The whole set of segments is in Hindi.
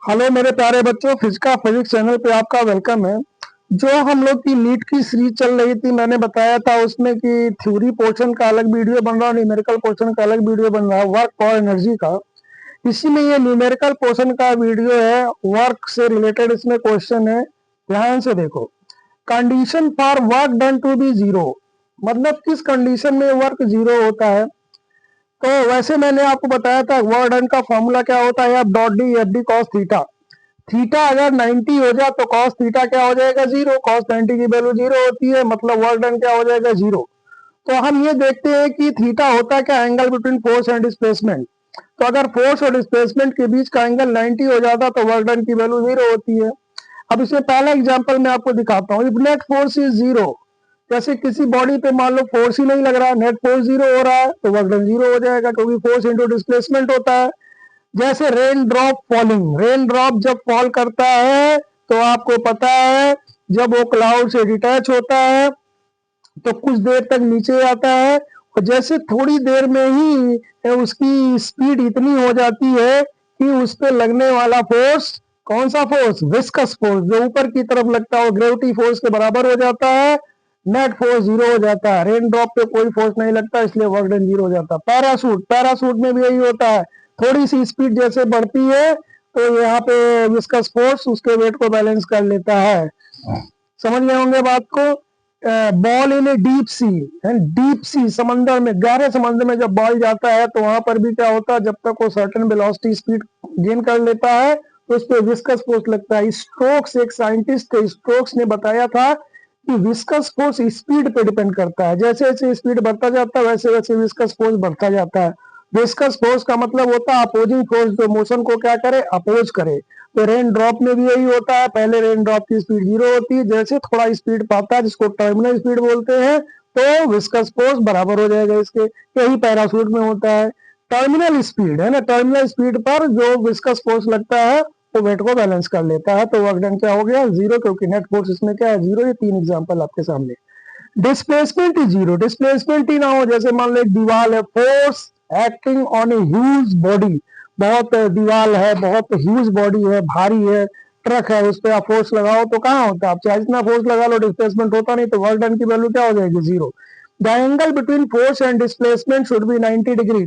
हेलो मेरे प्यारे बच्चों, फिजिक्स चैनल पे आपका वेलकम है। जो हम लोग की नीट की सीरीज चल रही थी, मैंने बताया था उसमें कि थ्योरी पोर्शन का अलग वीडियो बन रहा है, न्यूमेरिकल पोर्शन का अलग वीडियो बन रहा है, वर्क और एनर्जी का। इसी में ये न्यूमेरिकल पोर्शन का वीडियो है, वर्क से रिलेटेड इसमें क्वेश्चन है। ध्यान से देखो। Condition for work done to be zero, मतलब किस कंडीशन में वर्क जीरो होता है। तो वैसे मैंने आपको बताया था वर्क डन का फॉर्मूला क्या होता है, F dot D, F D cos theta. Theta अगर 90 हो जाए तो कॉस थीटा क्या हो जाएगा, जीरो। कॉस 90 की वैल्यू जीरो होती है, मतलब वर्क डन क्या हो जाएगा, जीरो। तो हम ये देखते हैं कि थीटा होता क्या, angle between force and displacement. तो अगर फोर्स और डिस्प्लेसमेंट के बीच का एंगल 90 हो जाता तो वर्क डन की वैल्यू जीरो होती है। अब इसमें पहला एग्जांपल मैं आपको दिखाता हूँ। If net force is zero, जैसे किसी बॉडी पे मान लो फोर्स ही नहीं लग रहा, नेट फोर्स जीरो हो रहा है, तो वर्क डन जीरो हो जाएगा, क्योंकि फोर्स इंटू डिस्प्लेसमेंट होता है। जैसे rain drop falling, rain drop जब फॉल करता है तो आपको पता है जब वो क्लाउड से डिटैच होता है तो कुछ देर तक नीचे आता है, और जैसे थोड़ी देर में ही उसकी स्पीड इतनी हो जाती है कि उस पर लगने वाला फोर्स, कौन सा फोर्स, विस्कस फोर्स, जो ऊपर की तरफ लगता है, ग्रेविटी फोर्स के बराबर हो जाता है। नेट फोर्स जीरो हो जाता है। रेन ड्रॉप पे कोई फोर्स नहीं लगता, इसलिए वर्क डन जीरो हो जाता है। पैराशूट, पैराशूट में भी यही होता है। थोड़ी सी स्पीड जैसे बढ़ती है तो यहाँ पे विस्कस फोर्स उसके वेट को बैलेंस कर लेता है। समझ गए होंगे बात को। Ball in a deep sea, deep sea समंदर में, गहरे समंदर में जब बॉल जाता है तो वहां पर भी क्या होता है, जब तक वो सर्टेन वेलोसिटी स्पीड गेन कर लेता है तो उस पर विस्कस फोर्स लगता है। स्टोक्स एक साइंटिस्ट थे, स्टोक्स ने बताया था कि विस्कस फोर्स स्पीड पे डिपेंड करता है। जैसे जैसे स्पीड बढ़ता जाता है वैसे वैसे विस्कस फोर्स बढ़ता जाता है। विस्कस फोर्स का मतलब होता है अपोजिंग फोर्स, जो मोशन को क्या करे, अपोज करे। तो रेन ड्रॉप में भी यही होता है, पहले रेन ड्रॉप की स्पीड जीरो होती है, जैसे थोड़ा स्पीड पाता है जिसको टर्मिनल स्पीड बोलते हैं तो विस्कस फोर्स बराबर हो जाएगा इसके। यही पैराशूट में होता है। टर्मिनल स्पीड है ना, टर्मिनल स्पीड पर जो विस्कस फोर्स लगता है वो वेट को बैलेंस कर लेता है, तो वर्क डन क्या हो गया, जीरो, क्योंकि नेट फोर्स इसमें क्या है, जीरो। ये तीन एग्जांपल आपके सामने। डिस्प्लेसमेंट इज जीरो, डिस्प्लेसमेंट ही ना हो, जैसे मान लो एक दीवार है, force acting on a huge body, बहुत दीवार है, बहुत ह्यूज बॉडी है, भारी है, ट्रक है, उस पर आप फोर्स लगाओ तो कहाँ होता है, आप चाहे जितना फोर्स लगा लो डिस्प्लेसमेंट होता नहीं, तो वर्क डन की वैल्यू क्या हो जाएगी, zero. The angle between force and displacement should be 90 degree.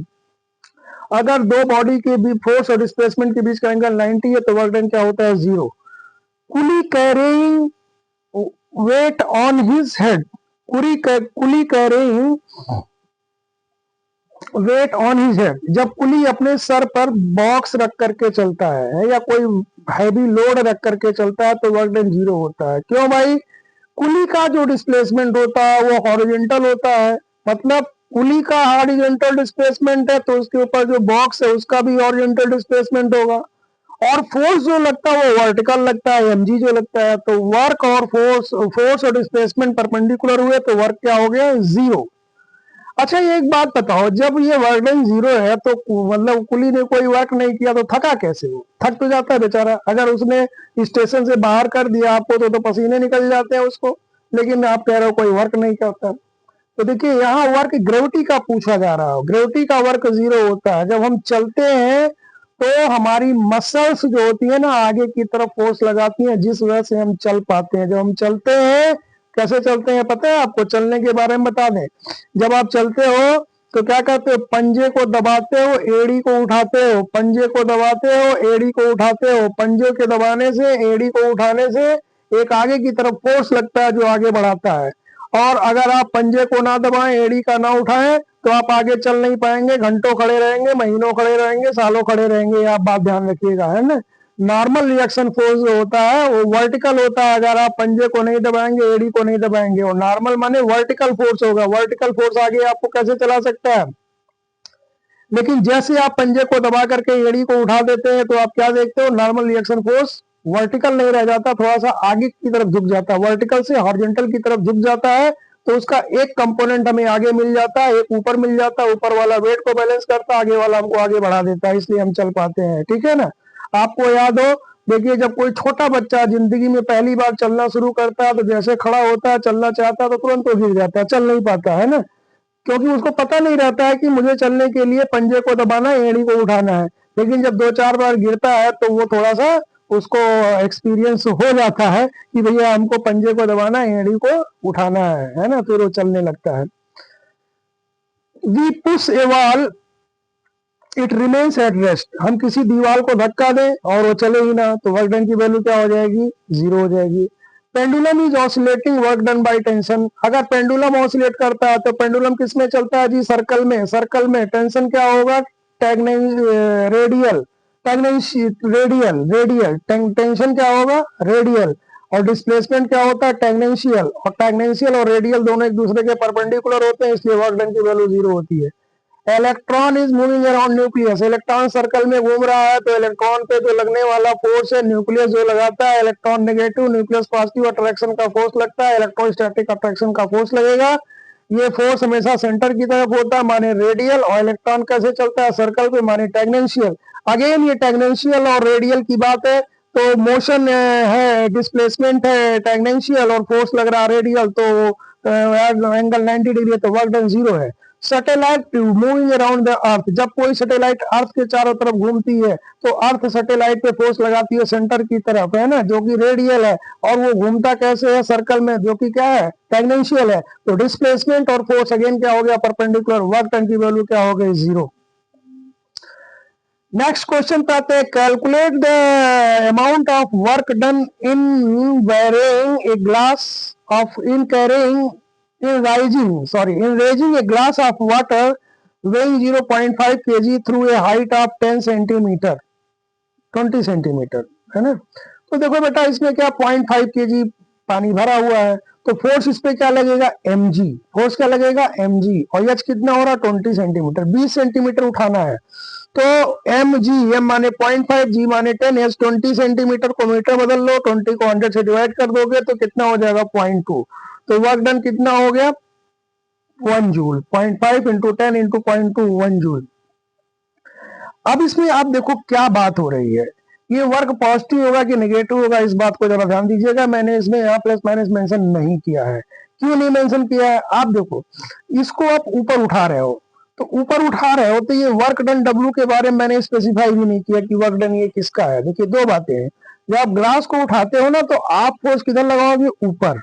अगर दो बॉडी के भी फोर्स और डिस्प्लेसमेंट के बीच का एंगल 90 है तो वर्क डन क्या होता है, zero. Coolie carrying weight on his head, coolie carrying weight on his head, जब कुली अपने सर पर बॉक्स रख करके चलता है या कोई हैवी लोड रख करके चलता है तो वर्क डन जीरो होता है। क्यों भाई, कुली का जो डिस्प्लेसमेंट होता है वो हॉरिजॉन्टल होता है, मतलब कुली का हॉरिजॉन्टल डिस्प्लेसमेंट है तो उसके ऊपर जो बॉक्स है उसका भी हॉरिजॉन्टल डिस्प्लेसमेंट होगा। और फोर्स जो लगता है वो वर्टिकल लगता है, एमजी जो लगता है। तो वर्क और फोर्स और डिस्प्लेसमेंट परपेंडिकुलर हुए तो वर्क क्या हो गया, जीरो। अच्छा ये एक बात बताओ, जब ये वर्क डन जीरो है तो मतलब कुली ने कोई वर्क नहीं किया तो थका कैसे, वो थक तो जाता है बेचारा। अगर उसने स्टेशन से बाहर कर दिया आपको तो पसीने निकल जाते हैं उसको, लेकिन आप कह रहे हो कोई वर्क नहीं करता। तो देखिए यहाँ वर्क ग्रेविटी का पूछा जा रहा है, ग्रेविटी का वर्क जीरो होता है। जब हम चलते हैं तो हमारी मसल्स जो होती है ना आगे की तरफ फोर्स लगाती हैं, जिस वजह से हम चल पाते हैं। जब हम चलते हैं, कैसे चलते हैं पता है आपको, चलने के बारे में बता दें। जब आप चलते हो तो क्या करते हो, पंजे को दबाते हो, एड़ी को उठाते हो, पंजे को दबाते हो, एड़ी को उठाते हो। पंजे के दबाने से, एड़ी को उठाने से एक आगे की तरफ फोर्स लगता है जो आगे बढ़ाता है। और अगर आप पंजे को ना दबाएं, एड़ी का ना उठाएं तो आप आगे चल नहीं पाएंगे, घंटों खड़े रहेंगे, महीनों खड़े रहेंगे, सालों खड़े रहेंगे। आप बात ध्यान रखिएगा, है ना। नॉर्मल रिएक्शन फोर्स जो होता है वो वर्टिकल होता है, अगर आप पंजे को नहीं दबाएंगे, एड़ी को नहीं दबाएंगे। और नॉर्मल माने वर्टिकल फोर्स होगा, वर्टिकल फोर्स आगे आपको कैसे चला सकता है। लेकिन जैसे आप पंजे को दबा करके एड़ी को उठा देते हैं तो आप क्या देखते हो, नॉर्मल रिएक्शन फोर्स वर्टिकल नहीं रह जाता, थोड़ा सा आगे की तरफ झुक जाता है, वर्टिकल से हॉरिजॉन्टल की तरफ झुक जाता है। तो उसका एक कंपोनेंट हमें आगे मिल जाता है, एक ऊपर मिल जाता है, ऊपर वाला वेट को बैलेंस करता है, आगे वाला हमको आगे बढ़ा देता है, इसलिए हम चल पाते हैं। ठीक है ना। आपको याद हो, देखिए जब कोई छोटा बच्चा जिंदगी में पहली बार चलना शुरू करता है तो जैसे खड़ा होता है, चलना चाहता है तो तुरंत वो गिर जाता है, चल नहीं पाता है ना, क्योंकि उसको पता नहीं रहता है कि मुझे चलने के लिए पंजे को दबाना है, एड़ी को उठाना है। लेकिन जब दो चार बार गिरता है तो वो थोड़ा सा उसको एक्सपीरियंस हो जाता है कि भैया हमको पंजे को दबाना है, एड़ी को उठाना है ना, फिर वो चलने लगता है। We push a wall it remains at rest, हम किसी दीवार को धक्का दें और वो चले ही ना, तो वर्क डन की वैल्यू क्या हो जाएगी, 0 हो जाएगी। Pendulum is oscillating work done by tension, अगर पेंडुलम ऑसिलेट करता है तो पेंडुलम किस में चलता है जी, सर्कल में। सर्कल में टेंशन क्या होगा, रेडियल, रेडियल रेडियल, टेंशन क्या होगा, रेडियल। और डिस्प्लेसमेंट क्या होता है, टैंजेंशियल। और टैंजेंशियल और रेडियल दोनों एक दूसरे के परपेंडिकुलर होते हैं, इसलिए वर्क डन की वैल्यू 0 होती है। Electron is moving around nucleus, electron circle में घूम रहा है, तो इलेक्ट्रॉन पे जो लगने वाला फोर्स है, न्यूक्लियस जो लगाता है, electron negative, nucleus positive attraction का फोर्स लगता है, इलेक्ट्रोस्टैटिक अट्रैक्शन का फोर्स लगेगा। ये फोर्स हमेशा सेंटर की तरफ होता है, माने रेडियल। और इलेक्ट्रॉन कैसे चलता है, सर्कल पे, माने टैंजेंशियल। अगेन ये टैंजेंशियल और रेडियल की बात है, तो मोशन है, डिस्प्लेसमेंट है टैंजेंशियल और फोर्स लग रहा है रेडियल, तो एंगल 90 डिग्री है, तो वर्क डन 0 है। Satellite moving around the earth, जब कोई सैटेलाइट अर्थ के चारों तरफ घूमती है तो अर्थ सैटेलाइट पे फोर्स लगाती है सेंटर की तरफ, है ना, जो कि रेडियल है। और वो घूमता कैसे है, सर्कल में, जो कि क्या है, टैंजेंशियल है। तो डिस्प्लेसमेंट और फोर्स अगेन क्या हो गया, परपेंडिकुलर। वर्क डन की वैल्यू क्या हो गई, 0। नेक्स्ट क्वेश्चन पे आते हैं, calculate the amount of work done in wearing a glass of in carrying in raising a glass of water weighing 0.5 kg through a height of 10 centimetre 20 centimetre, है ना। तो देखो बेटा, इसमें क्या 0.5 kg पानी भरा हुआ है, तो फोर्स इस पे क्या लगेगा, mg। फोर्स क्या लगेगा, mg। और h कितना हो रहा है, 20 सेंटीमीटर, 20 सेंटीमीटर उठाना है। तो mg, m माने 0.5, g माने 10, h 20 सेंटीमीटर को मीटर बदल लो, 20 को 100 से डिवाइड कर दोगे तो कितना हो जाएगा, 0.2। तो वर्क डन कितना हो गया, 1 जूल। 0.5 into 10 into 0.2, 1 joule. अब इसमें आप देखो क्या बात हो रही है, ये वर्क पॉजिटिव होगा कि नेगेटिव होगा, इस बात को जरा ध्यान दीजिएगा। मैंने इसमें यहाँ प्लस माइनस मेंशन नहीं किया है। क्यों नहीं मेंशन किया है, आप देखो, इसको आप ऊपर उठा रहे हो, तो ऊपर उठा रहे हो तो ये वर्क डन डब्ल्यू के बारे में मैंने स्पेसिफाई भी नहीं किया कि वर्क डन ये किसका है। देखिए, दो बातें हैं, जब आप ग्लास को उठाते हो ना, तो आप फोर्स किधर लगाओगे, ऊपर।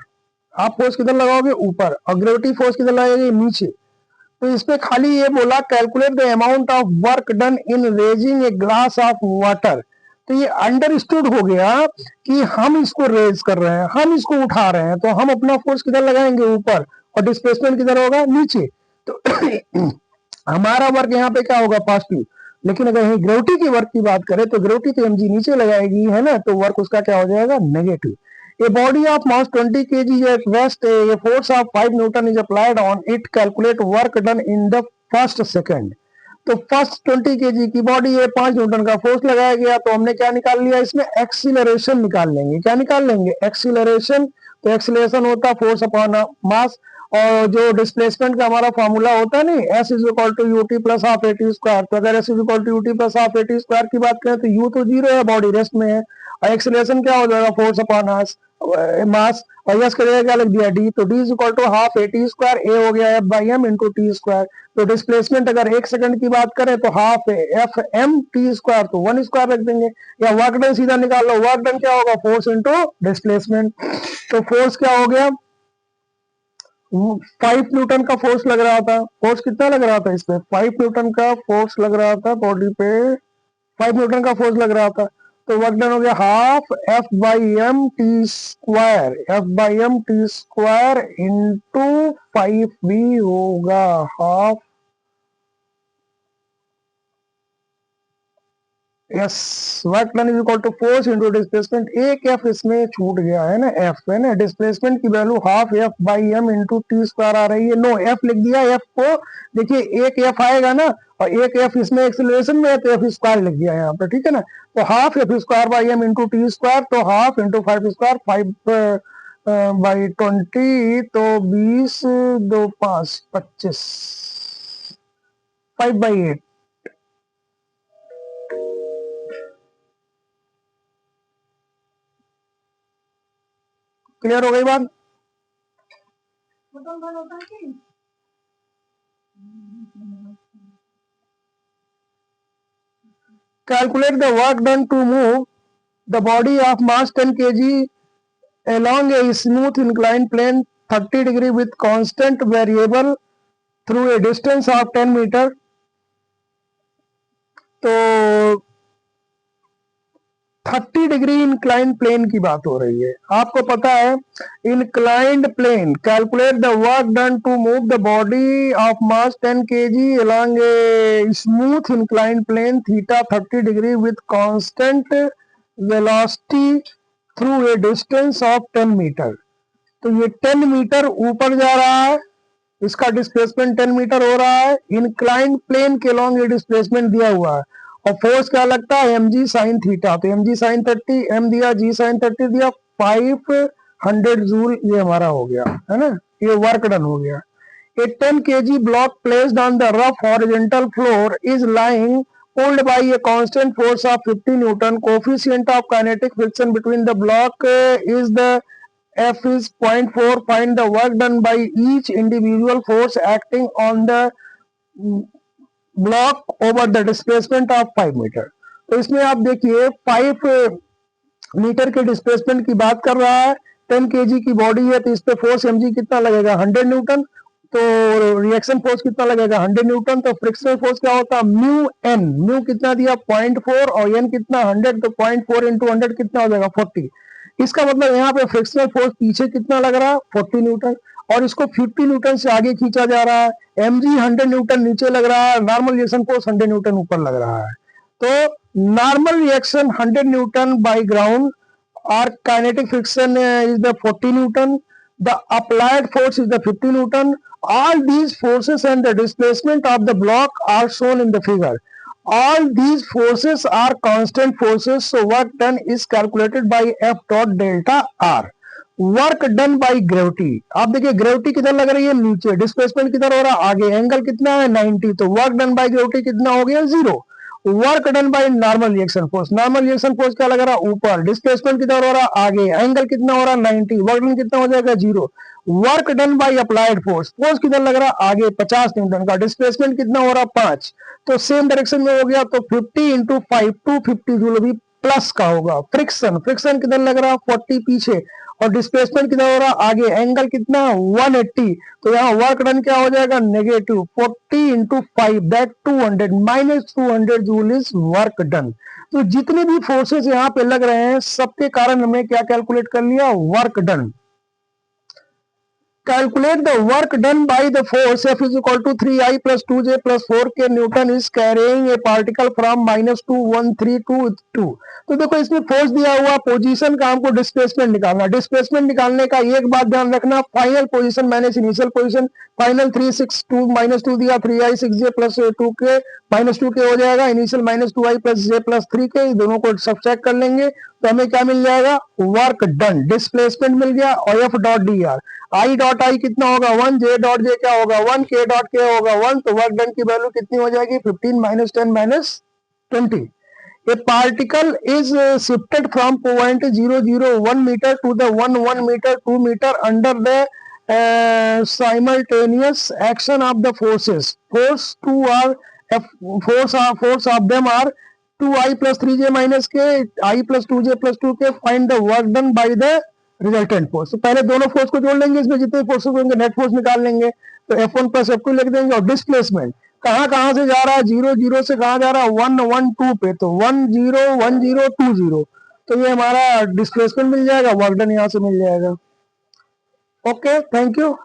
आप फोर्स किधर लगाओगे, ऊपर। और ग्रेविटी फोर्स किधर लगाएगी, नीचे। तो इसमें खाली ये बोला, calculate the amount of work done in raising A glass of water. तो ये अंडरस्टूड हो गया कि हम इसको रेज कर रहे हैं, हम इसको उठा रहे हैं, तो हम अपना फोर्स किधर लगाएंगे, ऊपर। और डिस्प्लेसमेंट किधर होगा, नीचे। तो हमारा वर्क यहाँ पे क्या होगा, पॉजिटिव। लेकिन अगर यही ग्रेविटी की वर्क की बात करें, तो ग्रेविटी तो mg नीचे लगाएगी, है ना, तो वर्क उसका क्या हो जाएगा, negative. A body of mass 20 kg at rest, a force of 5 Newton is applied on it. Calculate work done in the first second. तो फर्स्ट 20 kg की बॉडी है, 5 न्यूटन का फोर्स लगाया गया, तो हमने क्या निकाल लिया, इसमें एक्सीलरेशन निकाल लेंगे। क्या निकाल लेंगे, एक्सीलरेशन। तो एक्सीलरेशन होता है फोर्स अपॉन मास। और जो डिस्प्लेसमेंट का हमारा फॉर्मूला होता है नहीं, S is equal to U T plus half A T square. तो अगर S is equal to U T plus half A T square की बात करें, तो यू तो 0 है, बॉडी रेस्ट में है। और एक्सीलरेशन क्या हो जाएगा, फोर्स अपॉन मास। और यस करेगा, क्या लिख दिया, डी। तो D is equal to half A T square, A हो गया F by M into T square. तो डिस्प्लेसमेंट अगर 1 सेकंड की बात करें तो half F M T square, तो 1 स्क्वायर रख देंगे। या वर्क डन सीधा निकाल लो, वर्क डन क्या होगा, फोर्स इंटू डिस्प्लेसमेंट। तो फोर्स क्या हो गया, 5 न्यूटन का फोर्स लग रहा था। फोर्स कितना लग रहा था, इसमें 5 न्यूटन का फोर्स लग रहा था, बॉडी पे 5 न्यूटन का फोर्स लग रहा था। तो वर्क डन हो गया half F by M T square, F by M T square into 5 भी होगा half. Yes, work done is equal to force into displacement. एक एफ इसमें छूट गया है ना, एफ है ना, डिस्प्लेसमेंट की value half F by M into T square आ रही है। नो, एफ लिख दिया, एफ को देखिए, एक एफ आएगा ना, और एक एफ इसमें एक्सीलरेशन में है, तो एफ स्क्वायर लिख दिया यहाँ पे, ठीक है ना। तो half F square by M into T square, तो हाफ इंटू 5 स्क्वायर, 5/20, तो 20 2 5 25, 5/8। क्लियर हो गई बात। Calculate the work done to move the body of mass 10 kg along a smooth inclined plane 30 degree with constant variable through a distance of 10 meter. तो 30 डिग्री इंक्लाइंड प्लेन की बात हो रही है। आपको पता है inclined plane, calculate the work done to move the body of mass 10 kg along a smooth inclined plane theta 30 degree with constant velocity through a distance of 10 metre. तो ये 10 मीटर ऊपर जा रहा है, इसका डिस्प्लेसमेंट 10 मीटर हो रहा है, इंक्लाइंड प्लेन के लॉन्ग ये डिस्प्लेसमेंट दिया हुआ है और फोर्स क्या लगता है mg sin थीटा। तो mg sin 30, m दिया, g sin 30 दिया, 500 जूल ये हमारा हो गया है ना, ये वर्क डन हो गया। A 10 kg block placed on the rough horizontal floor is lying pulled by a constant force of 50 Newton. Coefficient of kinetic friction between the block is the F is 0.4. Find the work done by each individual force acting on the block over the displacement of 5 metre. तो इसमें आप देखिए 5 मीटर के डिस्प्लेसमेंट की बात कर रहा है, 10 kg की बॉडी है तो इस पे फोर्स mg कितना लगेगा 100 न्यूटन, तो रिएक्शन फोर्स कितना लगेगा 100 न्यूटन। तो फ्रिक्शनल फोर्स क्या होता है म्यू एन, म्यू कितना दिया 0.4 और एन कितना 100, तो 0.4 इंटू 100 कितना हो जाएगा 40। इसका मतलब यहाँ पे फ्रिक्शनल फोर्स पीछे कितना लग रहा है 40 न्यूटन और इसको 50 न्यूटन से आगे खींचा जा रहा है, mg 100 न्यूटन नीचे लग रहा है, नॉर्मल रिएक्शन फोर्स 100 न्यूटन ऊपर लग रहा है। तो normal reaction 100 newton by ground और kinetic friction is the 40 newton, the applied force is the 50 newton. All these forces and the displacement of the block are shown in the figure. All these forces are constant forces, so work done is calculated by F dot delta R. Work done by gravity, आप देखिए ग्रेविटी किधर लग रही है नीचे, डिस्प्लेसमेंट किधर हो रहा है आगे, एंगल कितना है 90, तो वर्क डन बाई ग्रेविटी कितना हो गया 0। Work done by normal reaction force, normal reaction force क्या लग रहा है ऊपर, डिस्प्लेसमेंट किधर हो रहा है आगे, एंगल कितना हो रहा है 90, वर्क डन कितना हो जाएगा 0। Work done by applied force, force किधर लग रहा है आगे 50 न्यूटन का, डिस्प्लेसमेंट कितना हो रहा है 5, तो सेम डायरेक्शन में हो गया, तो 50 इंटू 5 250 जूल भी प्लस का होगा। फ्रिक्शन, फ्रिक्शन किधर लग रहा है 40 पीछे और डिस्प्लेसमेंट कितना हो रहा है आगे, एंगल कितना 180, तो यहाँ वर्क डन क्या हो जाएगा negative 40 into 5 that 200 minus 200 joule is work done. तो जितने भी फोर्सेस यहाँ पे लग रहे हैं सबके कारण हमने क्या कैलकुलेट कर लिया work done. Calculate the work done by the force F is equal to 3I plus 2J plus 4K Newton is carrying a particle from -2 1 3 2 2। तो देखो इसमें फोर्स दिया हुआ, पोजीशन का हमको डिस्प्लेसमेंट निकालना, डिस्प्लेसमेंट निकालने का एक बात ध्यान रखना, final position minus initial position, final 3 6 2 -2 दिया 3I 6J plus 2K -2K हो जाएगा, initial -2I plus J plus 3K, दोनों को सब्ट्रैक्ट कर लेंगे तो हमें क्या मिल जाएगा वर्क डन, डिस्प्लेसमेंट मिल गया और F dot D R, I dot I कितना होगा 1, जे डॉट जे क्या होगा 1, के डॉट के होगा 1, तो वर्क डन की वैल्यू कितनी हो जाएगी 15 - 10 - 20। A particle is shifted from point 001 meter to the 1 meter 2 meter under the simultaneous action of the forces. Force of them are 2I plus 3J minus K, I plus 2J plus 2K. Find the work done by the resultant force. तो पहले दोनों फोर्स को जोड़ लेंगे, इसमें जितने फोर्सेस होंगे नेट फोर्स निकाल लेंगे, तो F1 प्लस F2 लिख देंगे और डिस्प्लेसमेंट कहां से जा रहा है 0 0 से कहां जा रहा है 1 1 2 पे, तो 1 0 1 0 2 0, तो ये हमारा डिस्प्लेसमेंट मिल जाएगा, वर्क डन यहां से मिल जाएगा। Okay, thank you.